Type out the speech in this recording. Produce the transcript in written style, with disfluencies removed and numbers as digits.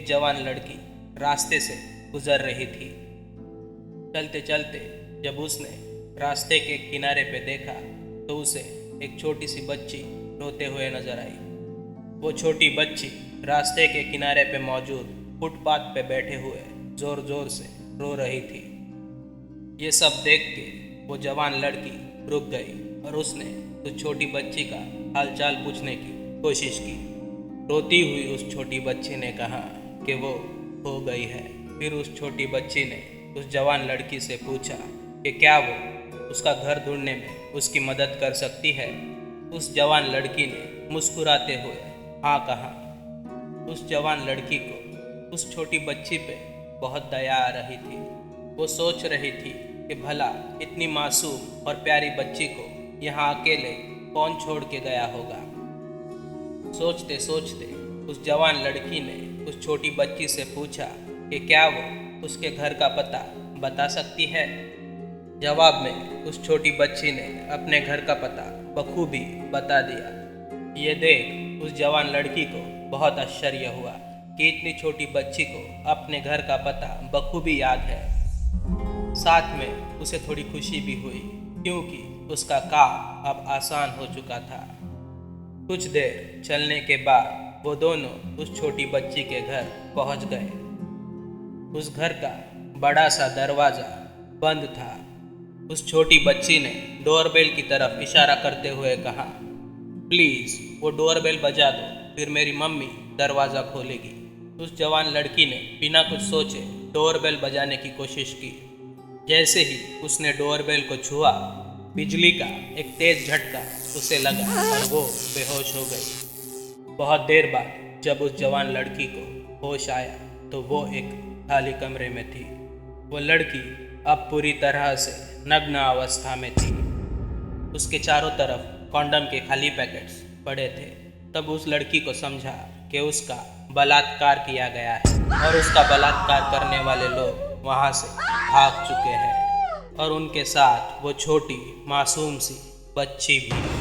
जवान लड़की रास्ते से गुजर रही थी। चलते चलते जब उसने रास्ते के किनारे पे देखा तो उसे एक छोटी सी बच्ची रोते हुए नजर आई। वो छोटी बच्ची रास्ते के किनारे पे मौजूद फुटपाथ पे बैठे हुए जोर जोर से रो रही थी। ये सब देख के वो जवान लड़की रुक गई और उसने उस छोटी बच्ची का हालचाल पूछने की कोशिश की। रोती हुई उस छोटी बच्ची ने कहा कि वो हो गई है। फिर उस छोटी बच्ची ने उस जवान लड़की से पूछा कि क्या वो उसका घर ढूंढने में उसकी मदद कर सकती है। उस जवान लड़की ने मुस्कुराते हुए हाँ कहा। उस जवान लड़की को उस छोटी बच्ची पे बहुत दया आ रही थी। वो सोच रही थी कि भला इतनी मासूम और प्यारी बच्ची को यहाँ अकेले कौन छोड़ के गया होगा। सोचते सोचते उस जवान लड़की ने उस छोटी बच्ची से पूछा कि क्या वो उसके घर का पता बता सकती है। जवाब में उस छोटी बच्ची ने अपने घर का पता बखूबी बता दिया। ये देख उस जवान लड़की को बहुत आश्चर्य हुआ कि इतनी छोटी बच्ची को अपने घर का पता बखूबी याद है। साथ में उसे थोड़ी खुशी भी हुई क्योंकि उसका काम अब आसान हो चुका था। कुछ देर चलने के बाद वो दोनों उस छोटी बच्ची के घर पहुंच गए। उस घर का बड़ा सा दरवाज़ा बंद था। उस छोटी बच्ची ने डोरबेल की तरफ इशारा करते हुए कहा, प्लीज़ वो डोरबेल बजा दो, फिर मेरी मम्मी दरवाज़ा खोलेगी। उस जवान लड़की ने बिना कुछ सोचे डोरबेल बजाने की कोशिश की। जैसे ही उसने डोरबेल को छुआ, बिजली का एक तेज झटका उसे लगा और वो बेहोश हो गई। बहुत देर बाद जब उस जवान लड़की को होश आया तो वो एक खाली कमरे में थी। वो लड़की अब पूरी तरह से नग्न अवस्था में थी। उसके चारों तरफ कॉन्डम के खाली पैकेट्स पड़े थे। तब उस लड़की को समझा कि उसका बलात्कार किया गया है और उसका बलात्कार करने वाले लोग वहाँ से भाग चुके हैं और उनके साथ वो छोटी मासूम सी बच्ची भी।